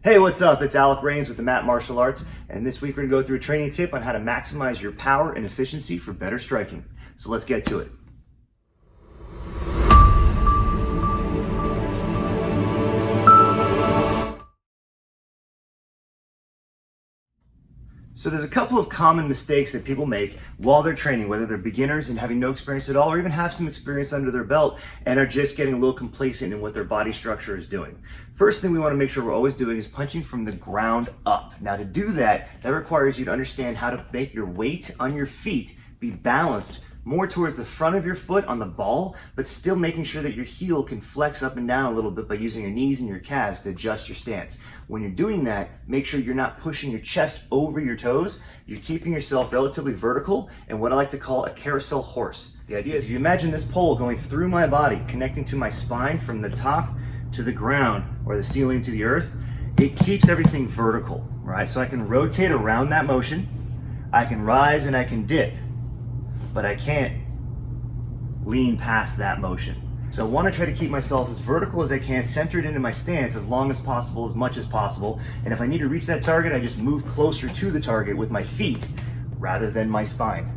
Hey, what's up? It's Alec Rains with the Mat Martial Arts, and this week we're going to go through a training tip on how to maximize your power and efficiency for better striking. So let's get to it. So there's a couple of common mistakes that people make while they're training, whether they're beginners and having no experience at all, or even have some experience under their belt and are just getting a little complacent in what their body structure is doing. First thing we want to make sure we're always doing is punching from the ground up. Now to do that, that requires you to understand how to make your weight on your feet be balanced more towards the front of your foot on the ball, but still making sure that your heel can flex up and down a little bit by using your knees and your calves to adjust your stance. When you're doing that, make sure you're not pushing your chest over your toes. You're keeping yourself relatively vertical and what I like to call a carousel horse. The idea is if you imagine this pole going through my body, connecting to my spine from the top to the ground or the ceiling to the earth, it keeps everything vertical, right? So I can rotate around that motion, I can rise and I can dip, but I can't lean past that motion. So I want to try to keep myself as vertical as I can, centered into my stance as long as possible, as much as possible. And if I need to reach that target, I just move closer to the target with my feet rather than my spine.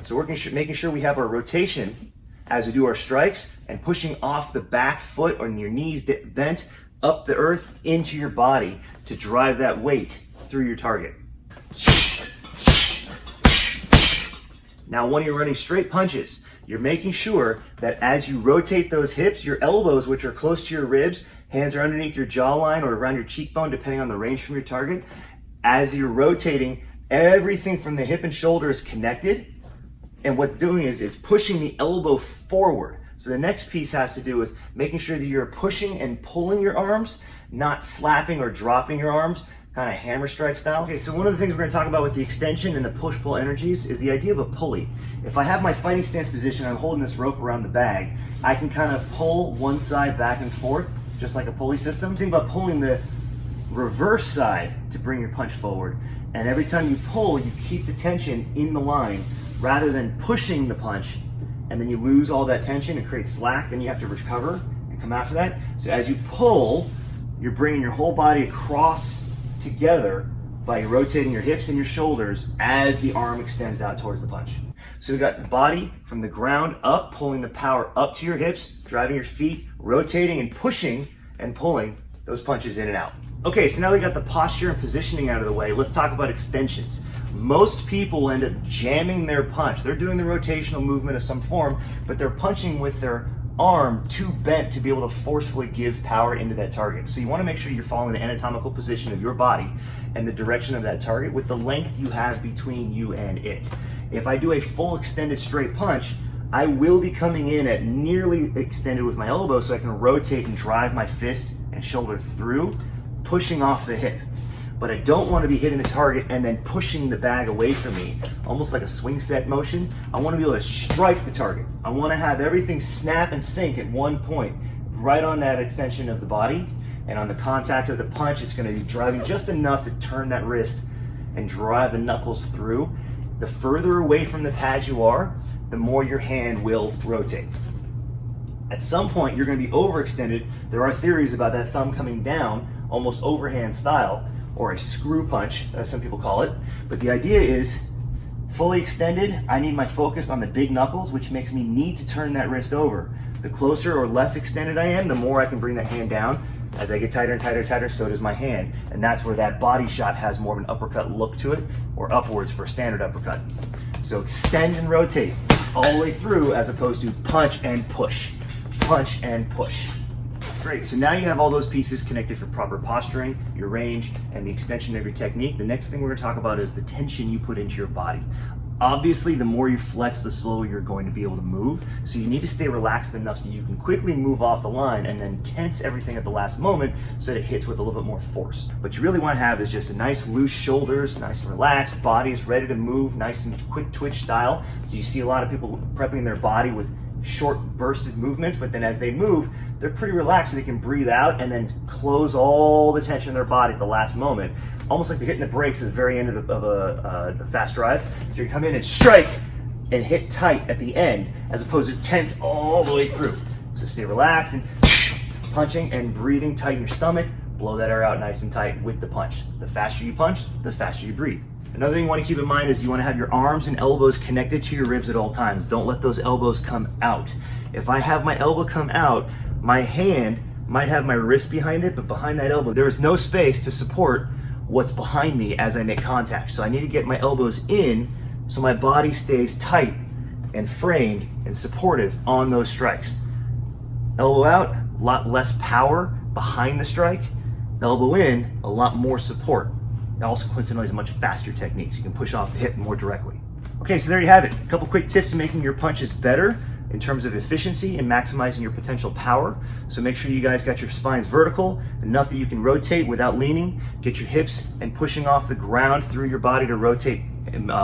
So making sure we have our rotation as we do our strikes and pushing off the back foot on your knees bent up the earth into your body to drive that weight through your target. Now, when you're running straight punches, you're making sure that as you rotate those hips, your elbows, which are close to your ribs, hands are underneath your jawline or around your cheekbone, depending on the range from your target. As you're rotating, everything from the hip and shoulder is connected. And what's doing is it's pushing the elbow forward. So the next piece has to do with making sure that you're pushing and pulling your arms, not slapping or dropping your arms, kind of hammer strike style. Okay, so one of the things we're going to talk about with the extension and the push-pull energies is the idea of a pulley. If I have my fighting stance position, I'm holding this rope around the bag, I can kind of pull one side back and forth, just like a pulley system. Think about pulling the reverse side to bring your punch forward. And every time you pull, you keep the tension in the line rather than pushing the punch, and then you lose all that tension and create slack, then you have to recover and come after that. So as you pull, you're bringing your whole body across together by rotating your hips and your shoulders as the arm extends out towards the punch. So we've got the body from the ground up, pulling the power up to your hips, driving your feet, rotating and pushing and pulling those punches in and out. Okay, so now we got the posture and positioning out of the way. Let's talk about extensions. Most people end up jamming their punch. They're doing the rotational movement of some form, but they're punching with their arm too bent to be able to forcefully give power into that target. So you want to make sure you're following the anatomical position of your body and the direction of that target with the length you have between you and it. If I do a full extended straight punch, I will be coming in at nearly extended with my elbow so I can rotate and drive my fist and shoulder through, pushing off the hip. But I don't want to be hitting the target and then pushing the bag away from me, almost like a swing set motion. I want to be able to strike the target. I want to have everything snap and sink at one point, right on that extension of the body. And on the contact of the punch, it's going to be driving just enough to turn that wrist and drive the knuckles through. The further away from the pad you are, the more your hand will rotate. At some point, you're going to be overextended. There are theories about that thumb coming down, almost overhand style, or a screw punch, as some people call it. But the idea is fully extended, I need my focus on the big knuckles, which makes me need to turn that wrist over. The closer or less extended I am, the more I can bring that hand down. As I get tighter and tighter and tighter, so does my hand. And that's where that body shot has more of an uppercut look to it, or upwards for a standard uppercut. So extend and rotate all the way through as opposed to punch and push. Punch and push. Great, so now you have all those pieces connected for proper posturing, your range, and the extension of your technique. The next thing we're gonna talk about is the tension you put into your body. Obviously, the more you flex, the slower you're going to be able to move. So you need to stay relaxed enough so you can quickly move off the line and then tense everything at the last moment so that it hits with a little bit more force. What you really want to have is just a nice loose shoulders, nice and relaxed, body is ready to move, nice and quick twitch style. So you see a lot of people prepping their body with short bursted movements, but then as they move, they're pretty relaxed so they can breathe out and then close all the tension in their body at the last moment. Almost like they're hitting the brakes at the very end of a fast drive. So you come in and strike and hit tight at the end as opposed to tense all the way through. So stay relaxed and punching and breathing, tighten your stomach, blow that air out nice and tight with the punch. The faster you punch, the faster you breathe. Another thing you want to keep in mind is you want to have your arms and elbows connected to your ribs at all times. Don't let those elbows come out. If I have my elbow come out, my hand might have my wrist behind it, but behind that elbow, there is no space to support what's behind me as I make contact. So I need to get my elbows in so my body stays tight and framed and supportive on those strikes. Elbow out, a lot less power behind the strike. Elbow in, a lot more support. It also coincidentally is a much faster technique, so you can push off the hip more directly. Okay, so there you have it. A couple quick tips to making your punches better in terms of efficiency and maximizing your potential power. So make sure you guys got your spines vertical, enough that you can rotate without leaning. Get your hips and pushing off the ground through your body to rotate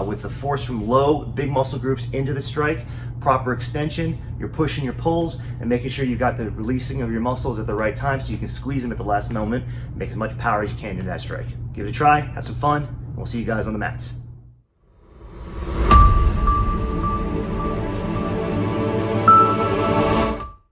with the force from low, big muscle groups into the strike. Proper extension, you're pushing your pulls and making sure you got the releasing of your muscles at the right time so you can squeeze them at the last moment. Make as much power as you can into that strike. Give it a try, have some fun, and we'll see you guys on the mats.